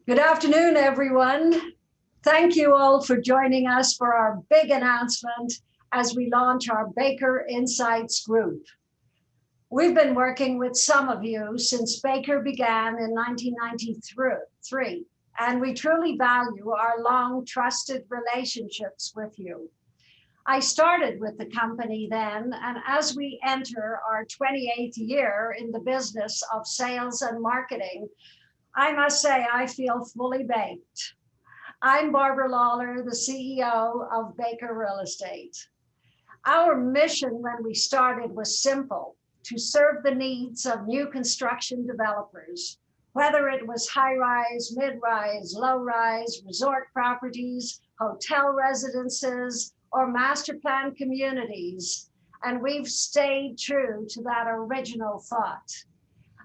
Good afternoon, everyone. Thank you all for joining us for our big announcement as we launch our Baker Insights Group. We've been working with some of you since Baker began in 1993, and we truly value our long trusted relationships with you. I started with the company then, and as we enter our 28th year in the business of sales and marketing, I must say I feel fully baked. I'm Barbara Lawler, the CEO of Baker Real Estate. Our mission when we started was simple: to serve the needs of new construction developers, whether it was high-rise, mid-rise, low-rise, resort properties, hotel residences, or master plan communities. And we've stayed true to that original thought.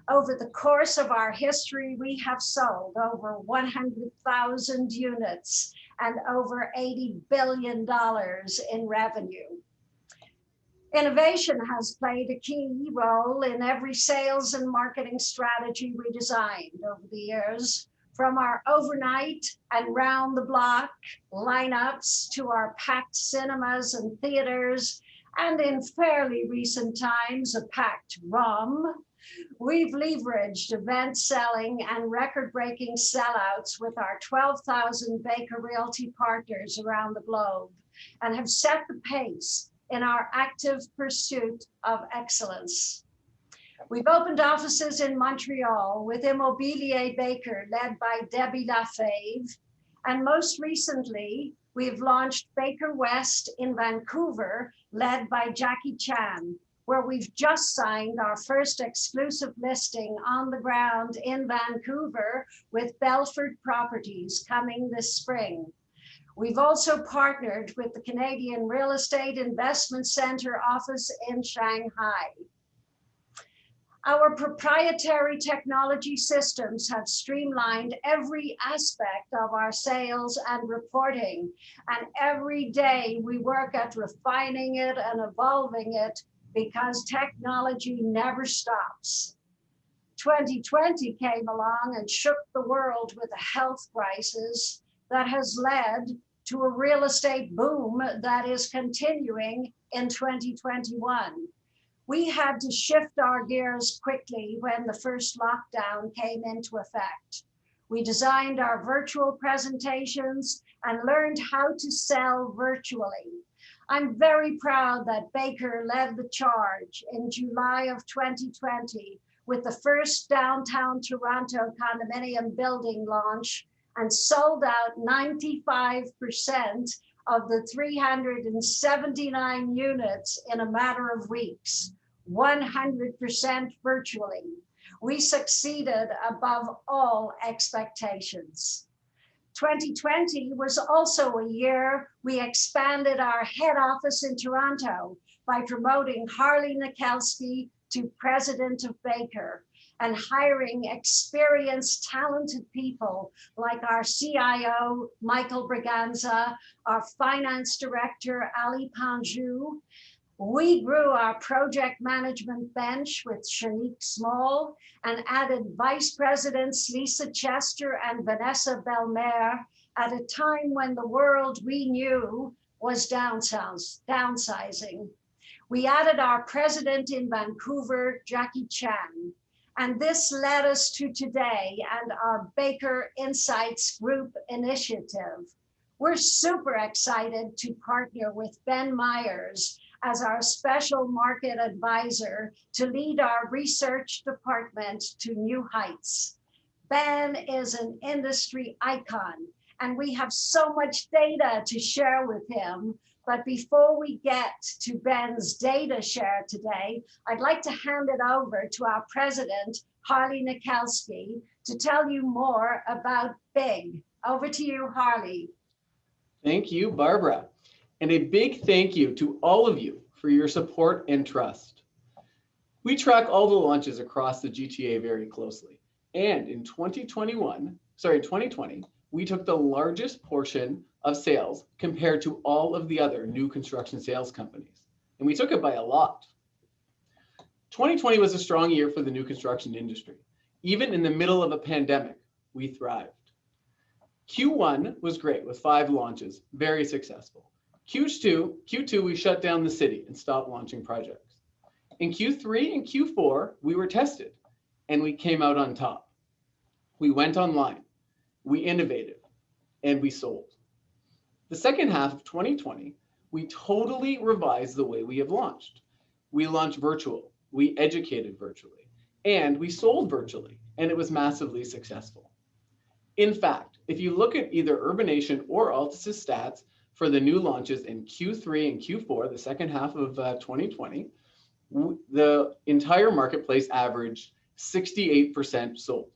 Over the course of our history, we have sold over 100,000 units and over $80 billion in revenue. Innovation has played a key role in every sales and marketing strategy we designed over the years, from our overnight and round the block lineups to our packed cinemas and theaters, and in fairly recent times, a packed ROM. We've leveraged event selling and record-breaking sellouts with our 12,000 Baker Realty partners around the globe and have set the pace in our active pursuit of excellence. We've opened offices in Montreal with Immobilier Baker, led by Debbie Lafave, and most recently, we've launched Baker West in Vancouver, led by Jackie Chan, where we've just signed our first exclusive listing on the ground in Vancouver with Belford Properties coming this spring. We've also partnered with the Canadian Real Estate Investment Centre office in Shanghai. Our proprietary technology systems have streamlined every aspect of our sales and reporting, and every day we work at refining it and evolving it because technology never stops. 2020 came along and shook the world with a health crisis that has led to a real estate boom that is continuing in 2021. We had to shift our gears quickly when the first lockdown came into effect. We designed our virtual presentations and learned how to sell virtually. I'm very proud that Baker led the charge in July of 2020 with the first downtown Toronto condominium building launch and sold out 95% of the 379 units in a matter of weeks, 100% virtually. We succeeded above all expectations. 2020 was also a year we expanded our head office in Toronto by promoting Harley Nikelski to president of Baker and hiring experienced, talented people like our CIO, Michael Braganza, our finance director, Ali Panjou. We grew our project management bench with Shanique Small and added vice presidents Lisa Chester and Vanessa Belmer at a time when the world we knew was downsizing. We added our president in Vancouver, Jackie Chan, and this led us to today and our Baker Insights Group initiative. We're super excited to partner with Ben Myers as our special market advisor to lead our research department to new heights. Ben is an industry icon, and we have so much data to share with him. But before we get to Ben's data share today, I'd like to hand it over to our president, Harley Nikelski, to tell you more about B.I.G. Over to you, Harley. Thank you, Barbara. And a big thank you to all of you for your support and trust. We track all the launches across the GTA very closely. And in 2020, we took the largest portion of sales compared to all of the other new construction sales companies. And we took it by a lot. 2020 was a strong year for the new construction industry. Even in the middle of a pandemic, we thrived. Q1 was great with 5 launches, very successful. Q2, we shut down the city and stopped launching projects. In Q3 and Q4, we were tested and we came out on top. We went online, we innovated, and we sold. The second half of 2020, we totally revised the way we have launched. We launched virtual, we educated virtually, and we sold virtually, and it was massively successful. In fact, if you look at either Urbanation or Altus' stats for the new launches in Q3 and Q4, the second half of 2020, the entire marketplace averaged 68% sold.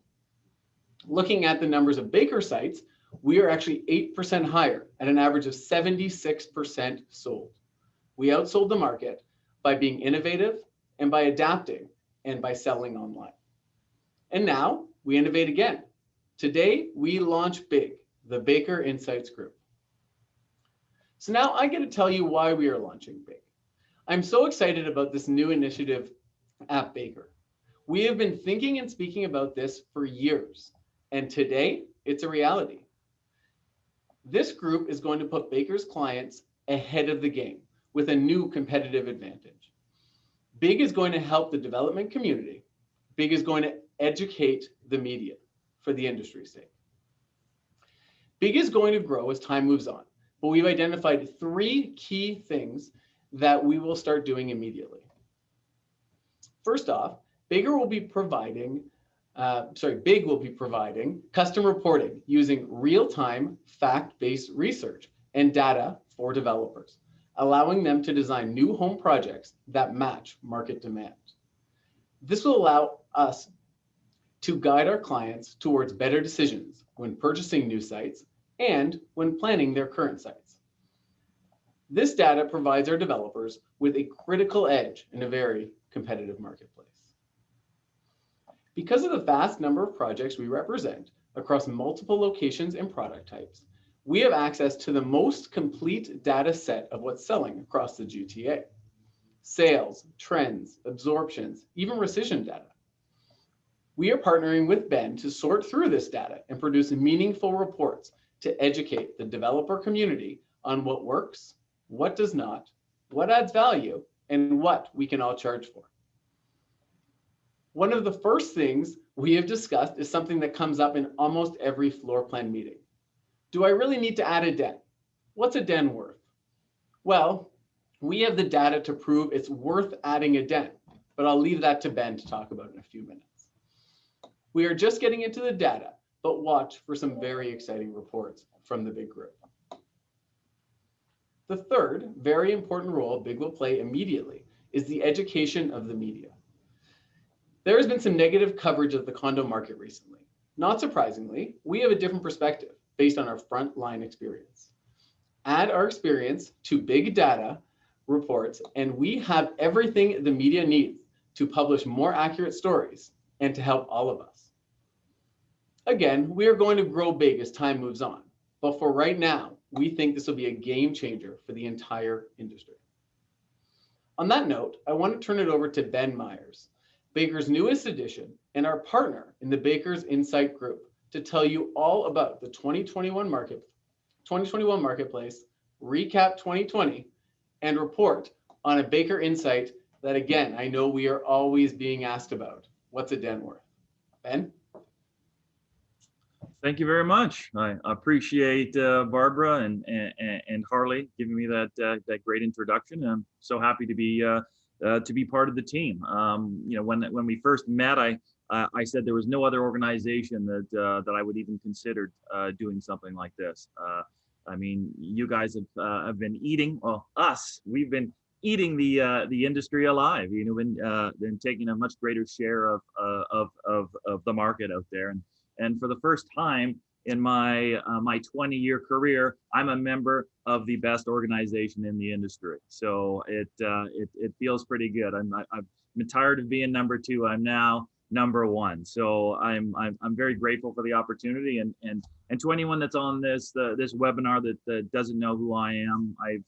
Looking at the numbers of Baker sites, we are actually 8% higher at an average of 76% sold. We outsold the market by being innovative and by adapting and by selling online. And now we innovate again. Today, we launch B.I.G, the Baker Insights Group. So now I get to tell you why we are launching B.I.G. I'm so excited about this new initiative at Baker. We have been thinking and speaking about this for years, and today it's a reality. This group is going to put Baker's clients ahead of the game with a new competitive advantage. B.I.G is going to help the development community. B.I.G is going to educate the media for the industry's sake. B.I.G is going to grow as time moves on, but we've identified 3 key things that we will start doing immediately. First off, B.I.G will be providing custom reporting using real-time fact-based research and data for developers, allowing them to design new home projects that match market demand. This will allow us to guide our clients towards better decisions when purchasing new sites and when planning their current sites. This data provides our developers with a critical edge in a very competitive marketplace. Because of the vast number of projects we represent across multiple locations and product types, we have access to the most complete data set of what's selling across the GTA. Sales, trends, absorptions, even rescission data. We are partnering with Ben to sort through this data and produce meaningful reports to educate the developer community on what works, what does not, what adds value, and what we can all charge for. One of the first things we have discussed is something that comes up in almost every floor plan meeting. Do I really need to add a den? What's a den worth? Well, we have the data to prove it's worth adding a den, but I'll leave that to Ben to talk about in a few minutes. We are just getting into the data, but watch for some very exciting reports from the B.I.G group. The third very important role B.I.G will play immediately is the education of the media. There has been some negative coverage of the condo market recently. Not surprisingly, we have a different perspective based on our frontline experience. Add our experience to B.I.G data reports, and we have everything the media needs to publish more accurate stories and to help all of us. Again, we are going to grow B.I.G as time moves on, but for right now, we think this will be a game changer for the entire industry. On that note, I want to turn it over to Ben Myers, Baker's newest addition and our partner in the Baker's Insight Group, to tell you all about the 2021 marketplace, recap 2020, and report on a Baker Insight that, again, I know we are always being asked about. What's a den worth? Ben? Thank you very much. I appreciate Barbara and Harley giving me that great introduction. I'm so happy to be part of the team. When we first met, I said there was no other organization that I would even consider doing something like this. I mean, you guys have been eating, well, we've been eating the industry alive. Been taking a much greater share of the market out there. And for the first time in my 20-year career, I'm a member of the best organization in the industry. So it feels pretty good. I'm tired of being number 2. I'm now number 1. So I'm very grateful for the opportunity. And to anyone that's on this webinar that doesn't know who I am, I've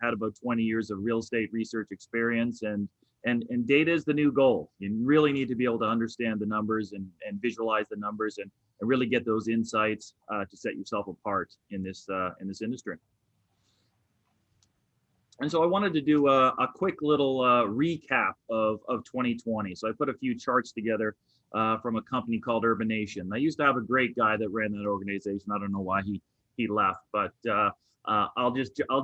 had about 20 years of real estate research experience, and And data is the new gold. You really need to be able to understand the numbers and visualize the numbers and really get those insights to set yourself apart in this industry. And so I wanted to do a quick little recap of 2020. So I put a few charts together from a company called Urbanation. I used to have a great guy that ran that organization. I don't know why he left, but I'll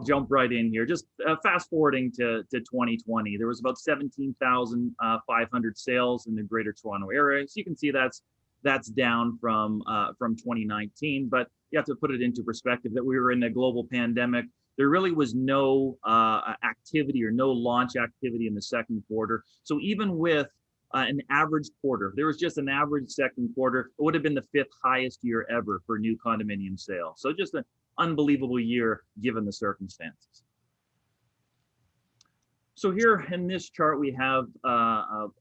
jump right in here. Just fast forwarding to 2020, there was about 17,500 sales in the Greater Toronto area. So you can see that's down from 2019, but you have to put it into perspective that we were in a global pandemic. There really was no activity or no launch activity in the second quarter. So even with an average quarter, there was just an average second quarter, it would have been the 5th highest year ever for new condominium sales. So just an unbelievable year given the circumstances. So here in this chart, we have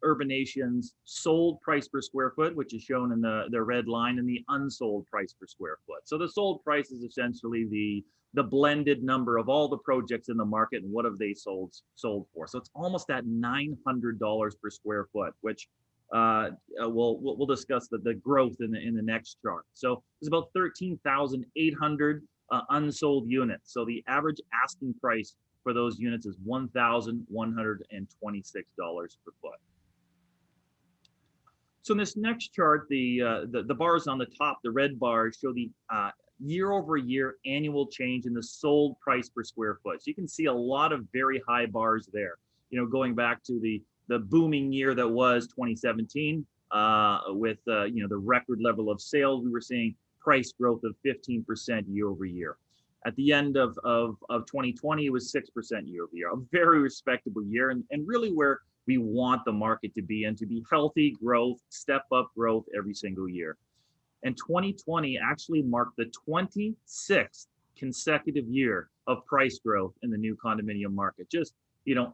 Urbanation's sold price per square foot, which is shown in the red line, and the unsold price per square foot. So the sold price is essentially the blended number of all the projects in the market and what have they sold for. So it's almost at $900 per square foot, which we'll discuss the growth in the next chart. So there's about 13,800 unsold units. So the average asking price for those units is $1,126 per foot. So in this next chart, the bars on the top, the red bars, show the year-over-year annual change in the sold price per square foot. So you can see a lot of very high bars there. You know, going back to the booming year that was 2017, with the record level of sales, we were seeing price growth of 15% year over year. At the end of 2020, it was 6% year over year, a very respectable year, and really where we want the market to be, and to be healthy growth, step up growth every single year. And 2020 actually marked the 26th consecutive year of price growth in the new condominium market. Just,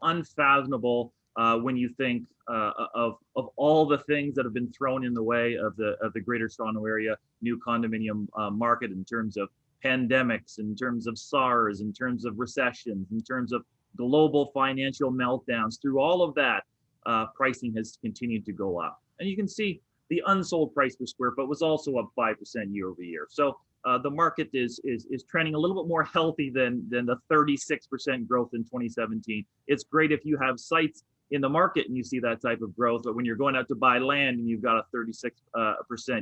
unfathomable when you think of all the things that have been thrown in the way of the Greater Toronto Area new condominium market, in terms of pandemics, in terms of SARS, in terms of recessions, in terms of global financial meltdowns. Through all of that, pricing has continued to go up. And you can see the unsold price per square foot was also up 5% year over year. So the market is trending a little bit more healthy than the 36% growth in 2017. It's great if you have sites in the market and you see that type of growth, but when you're going out to buy land and you've got a 36%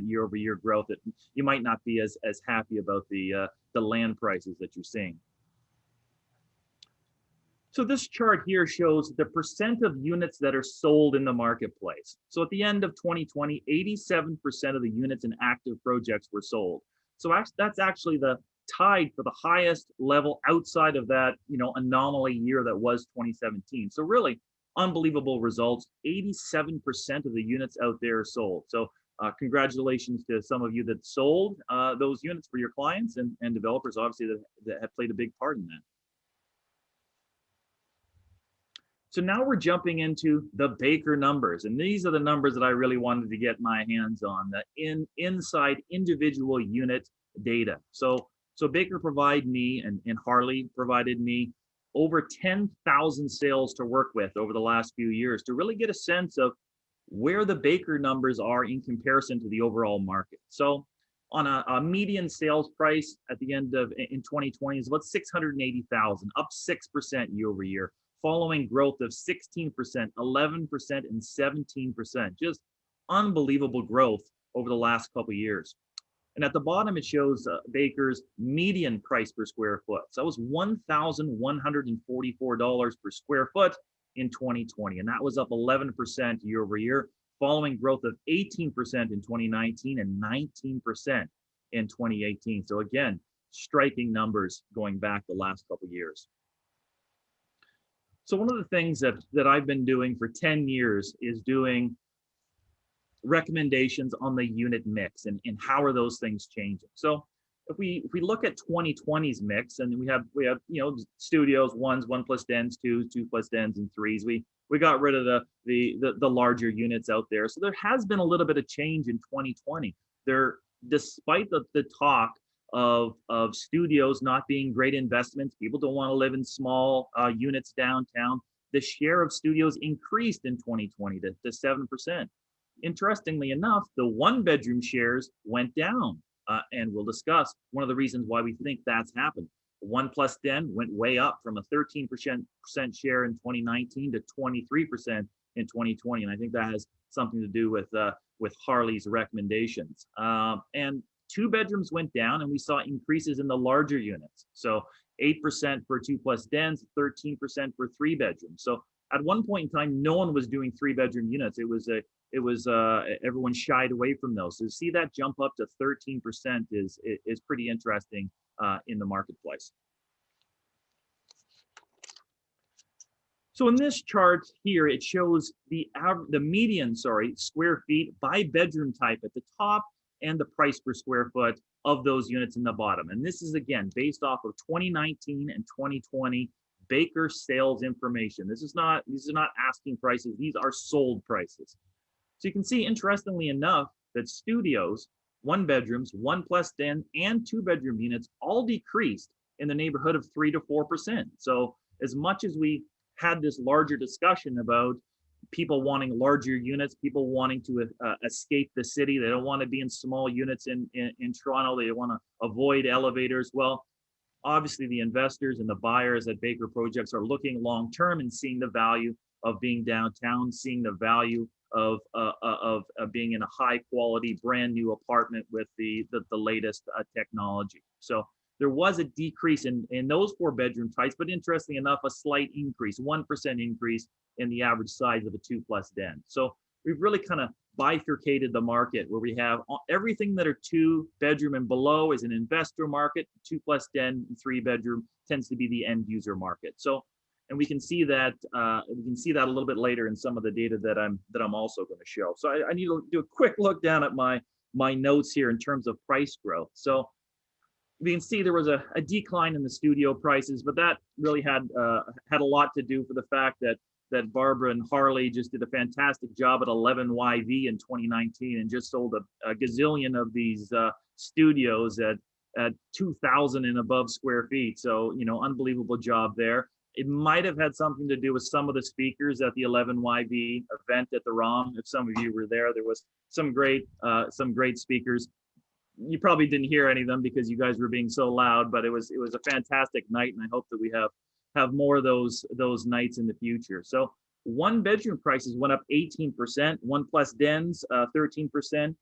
year over year growth, you might not be as happy about the land prices that you're seeing. So this chart here shows the percent of units that are sold in the marketplace. So at the end of 2020, 87% of the units in active projects were sold. So that's actually the tied for the highest level outside of that, anomaly year that was 2017. So really unbelievable results. 87% of the units out there are sold. So congratulations to some of you that sold those units for your clients, and developers, obviously, that have played a big part in that. So now we're jumping into the Baker numbers, and these are the numbers that I really wanted to get my hands on, the inside individual unit data. So Baker provided me, and Harley provided me, over 10,000 sales to work with over the last few years to really get a sense of where the Baker numbers are in comparison to the overall market. So on a median sales price at the end of in 2020 is about $680,000, up 6% year over year, following growth of 16%, 11%, and 17%. Just unbelievable growth over the last couple of years. And at the bottom, it shows Baker's median price per square foot. So that was $1,144 per square foot in 2020. And that was up 11% year over year, following growth of 18% in 2019 and 19% in 2018. So again, striking numbers going back the last couple of years. So one of the things that I've been doing for 10 years is doing recommendations on the unit mix and how are those things changing. So if we look at 2020's mix, and we have studios, 1s, 1+10s, 2s, 2+10s, and 3s. We got rid of the larger units out there. So there has been a little bit of change in 2020. Despite the talk of studios not being great investments, people don't want to live in small units downtown. the share of studios increased in 2020 to 7%. Interestingly enough, the one bedroom shares went down. And we'll discuss one of the reasons why we think that's happened. One plus den went way up from a 13% share in 2019 to 23% in 2020. And I think that has something to do with Harley's recommendations. And two bedrooms went down, and we saw increases in the larger units. So 8% for 2+ dens, 13% for 3 bedrooms. So at one point in time, no one was doing 3-bedroom units. It was everyone shied away from those. So to see that jump up to 13% is pretty interesting in the marketplace. So in this chart here, it shows the median, square feet by bedroom type at the top and the price per square foot of those units in the bottom. And this is again based off of 2019 and 2020 Baker sales information. These are not asking prices, these are sold prices. So you can see, interestingly enough, that studios, 1 bedrooms, 1+ den, and 2-bedroom units all decreased in the neighborhood of 3 to 4%. So as much as we had this larger discussion about people wanting larger units, people wanting to escape the city, they don't want to be in small units in Toronto, they want to avoid elevators. Well, obviously the investors and the buyers at Baker Projects are looking long-term and seeing the value of being downtown, seeing the value of being in a high-quality, brand-new apartment with the latest technology. So there was a decrease in those 4-bedroom types, but interestingly enough, a slight increase, 1% increase in the average size of a 2+ den. So we've really kind of bifurcated the market where we have everything that are 2-bedroom and below is an investor market, 2+ den, and 3-bedroom tends to be the end user market. So, and we can see that a little bit later in some of the data that I'm also going to show. So I need to do a quick look down at my notes here in terms of price growth. So we can see there was a decline in the studio prices, but that really had a lot to do for the fact that Barbara and Harley just did a fantastic job at 11YV in 2019 and just sold a gazillion of these studios at 2,000 and above square feet. So, unbelievable job there. It might have had something to do with some of the speakers at the 11YV event at the ROM. If some of you were there, there was some great speakers. You probably didn't hear any of them because you guys were being so loud, but it was a fantastic night, and I hope that we have more of those nights in the future. So 1-bedroom prices went up 18%, 1+ dens 13%,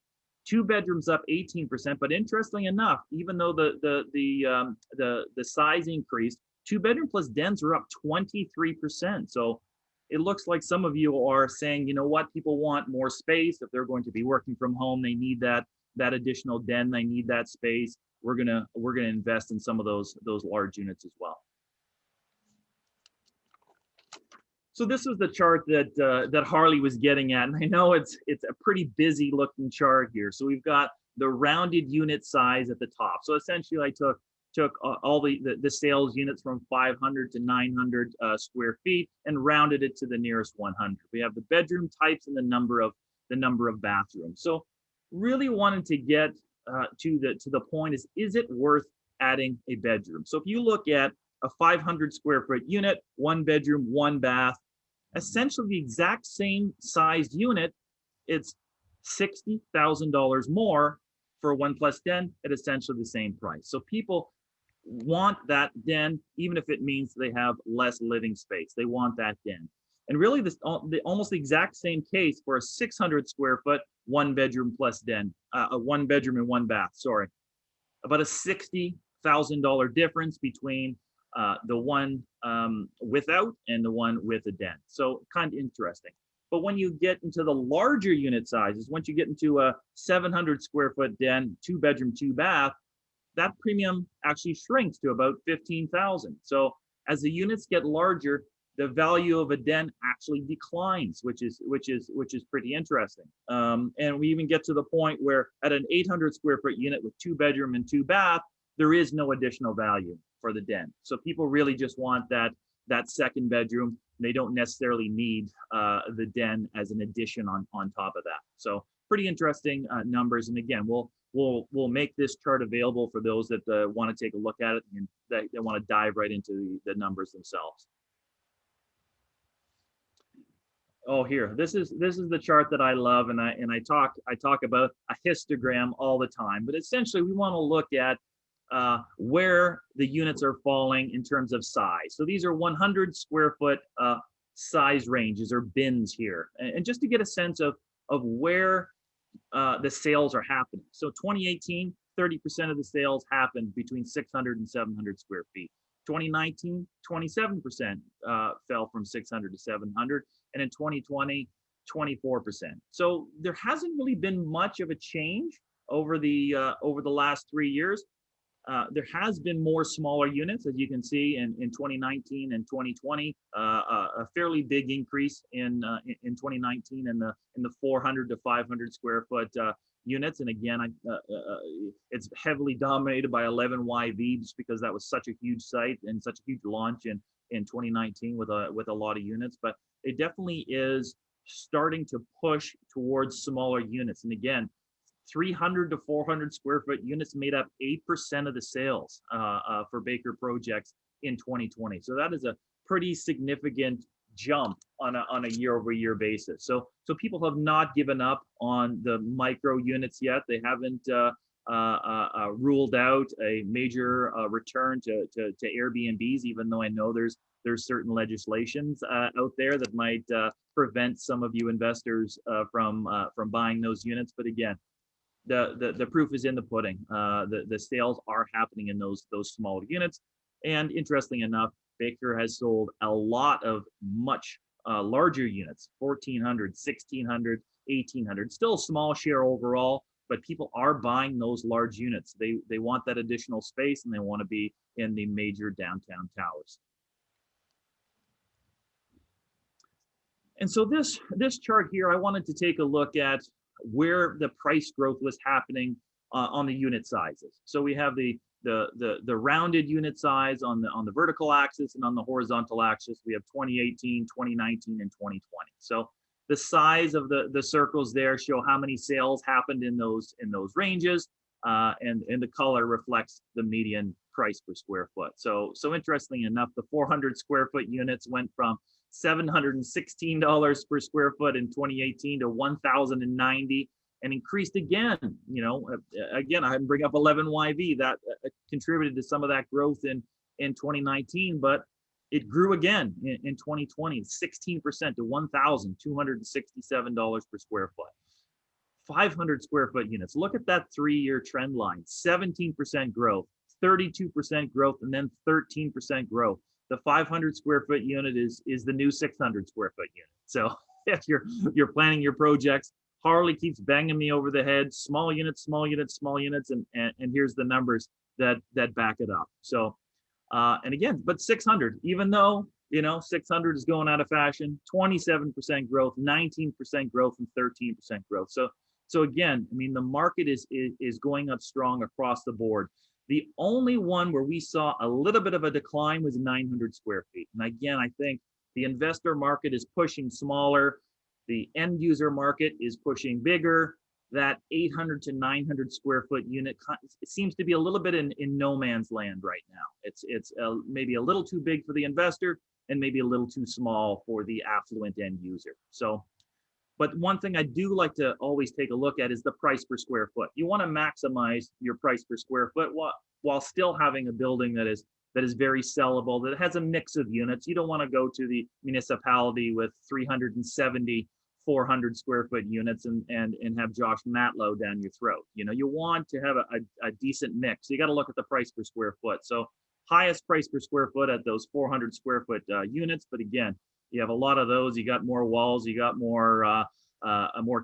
2 bedrooms up 18%. But interestingly enough, even though the size increased, 2-bedroom plus dens are up 23%. So it looks like some of you are saying, you know what, people want more space. If they're going to be working from home, they need that additional den, they need that space. We're gonna invest in some of those large units as well. So this was the chart that Harley was getting at, and I know it's a pretty busy looking chart here. So we've got the rounded unit size at the top. So essentially, I took all the sales units from 500 to 900 square feet and rounded it to the nearest 100. We have the bedroom types and the number of bathrooms. So really wanted to get to the point is it worth adding a bedroom? So if you look at a 500 square foot unit, 1 bedroom, 1 bath, essentially the exact same sized unit, it's $60,000 more for a 1+ den at essentially the same price. So people want that den, even if it means they have less living space. They want that den. And really, almost the exact same case for a 600 square foot 1-bedroom plus den, a 1 bedroom and 1 bath. Sorry, about a $60,000 difference between the one without and the one with a den. So kind of interesting. But when you get into the larger unit sizes, once you get into a 700 square foot den, 2-bedroom, 2 bath, that premium actually shrinks to about 15,000. So as the units get larger, the value of a den actually declines, which is pretty interesting. And we even get to the point where at an 800 square foot unit with 2-bedroom and 2 bath, there is no additional value for the den. So people really just want that second bedroom. They don't necessarily need the den as an addition on top of that. So pretty interesting numbers. And again, we'll make this chart available for those that want to take a look at it and they want to dive right into the numbers themselves. Oh, here. This is the chart that I love, and I talk about a histogram all the time. But essentially, we want to look at where the units are falling in terms of size. So these are 100 square foot size ranges or bins here, and just to get a sense of where the sales are happening. So 2018, 30% of the sales happened between 600 and 700 square feet. 2019, 27% fell from 600 to 700, and in 2020, 24%. So there hasn't really been much of a change over the last 3 years. There has been more smaller units, as you can see in 2019 and 2020, a fairly big increase in 2019 in the 400 to 500 square foot units. And again, it's heavily dominated by 11YV just because that was such a huge site and such a huge launch in 2019 with a lot of units. But it definitely is starting to push towards smaller units. And again, 300 to 400 square foot units made up 8% of the sales for Baker projects in 2020. So that is a pretty significant jump on a year over year basis. So people have not given up on the micro units yet. They haven't ruled out a major return to Airbnbs, even though I know there's certain legislations out there that might prevent some of you investors from buying those units. But again, the proof is in the pudding. The sales are happening in those smaller units. And interestingly enough, Baker has sold a lot of much larger units, 1,400, 1,600, 1,800. Still a small share overall, but people are buying those large units. They want that additional space, and they want to be in the major downtown towers. And so this chart here, I wanted to take a look at where the price growth was happening on the unit sizes. So we have the rounded unit size on the vertical axis, and on the horizontal axis we have 2018, 2019, and 2020. So the size of the circles there show how many sales happened in those ranges, and the color reflects the median price per square foot. So interestingly enough, the 400 square foot units went from $716 per square foot in 2018 to $1,090, and increased again. Again, I bring up 11YV that contributed to some of that growth in 2019, but it grew again in 2020, 16% to $1,267 per square foot. 500 square foot units. Look at that 3-year trend line: 17% growth, 32% growth, and then 13% growth. The 500 square foot unit is the new 600 square foot unit. So if you're planning your projects, Harley keeps banging me over the head: small units, small units, small units, and here's the numbers that back it up. So and again, but 600, even though 600 is going out of fashion, 27% growth, 19% growth, and 13% growth. So again, I mean, the market is going up strong across the board. The only one where we saw a little bit of a decline was 900 square feet. And again, I think the investor market is pushing smaller. The end user market is pushing bigger. That 800 to 900 square foot unit, it seems to be a little bit in no man's land right now. It's maybe a little too big for the investor and maybe a little too small for the affluent end user. So, but one thing I do like to always take a look at is the price per square foot. You want to maximize your price per square foot while still having a building that is very sellable, that has a mix of units. You don't want to go to the municipality with 370 400 square foot units and have Josh Matlow down your throat. You want to have a decent mix. So you got to look at the price per square foot. So highest price per square foot at those 400 square foot units. But again, you have a lot of those. You got more walls, you got more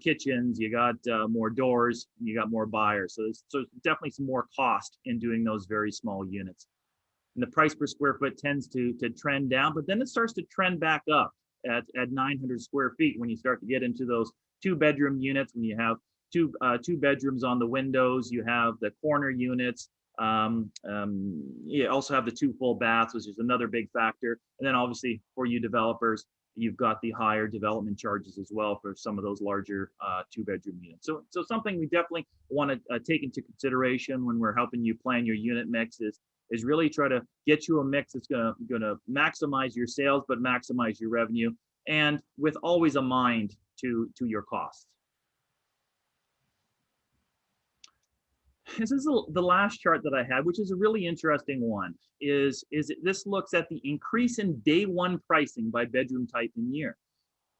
kitchens, you got more doors, you got more buyers. So there's definitely some more cost in doing those very small units. And the price per square foot tends to trend down, but then it starts to trend back up at 900 square feet when you start to get into those 2-bedroom units, when you have two bedrooms on the windows, you have the corner units. You also have the 2 full baths, which is another big factor. And then obviously for you developers, you've got the higher development charges as well for some of those larger 2-bedroom units. So something we definitely want to take into consideration when we're helping you plan your unit mix is really try to get you a mix that's going to maximize your sales, but maximize your revenue, and with always a mind to your costs. This is the last chart that I had, which is a really interesting one. This looks at the increase in day one pricing by bedroom type and year.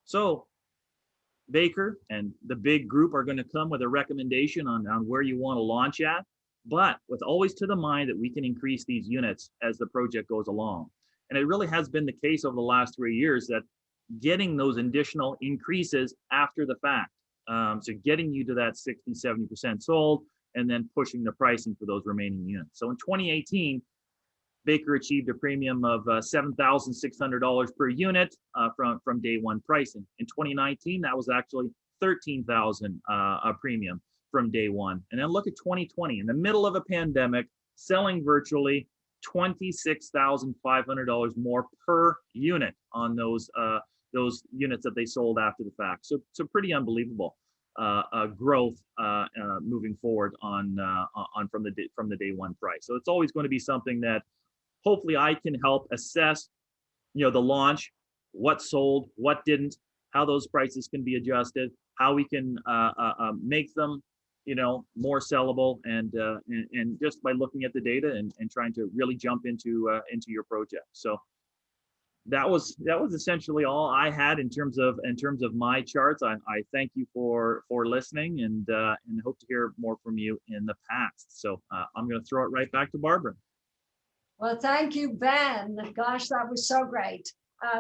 So Baker and the big group are going to come with a recommendation on where you want to launch at, but with always to the mind that we can increase these units as the project goes along. And it really has been the case over the last 3 years that getting those additional increases after the fact. So getting you to that 60, 70% sold, and then pushing the pricing for those remaining units. So in 2018, Baker achieved a premium of $7,600 per unit from day one pricing. In 2019, that was actually $13,000 a premium from day one. And then look at 2020, in the middle of a pandemic, selling virtually $26,500 more per unit on those units that they sold after the fact. So pretty unbelievable growth moving forward on from the day one price. So it's always going to be something that hopefully I can help assess, the launch, what sold, what didn't, how those prices can be adjusted, how we can make them, more sellable, and just by looking at the data and trying to really jump into your project. So that was essentially all I had in terms of my charts. I thank you for listening, and hope to hear more from you in the past. So I'm going to throw it right back to Barbara. Well, thank you, Ben. Gosh, that was so great.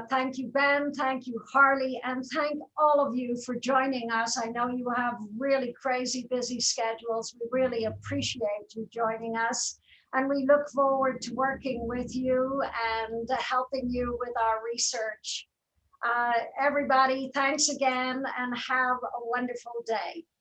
Thank you, Ben. Thank you, Harley. And thank all of you for joining us. I know you have really crazy busy schedules. We really appreciate you joining us. And we look forward to working with you and helping you with our research. Everybody, thanks again and have a wonderful day.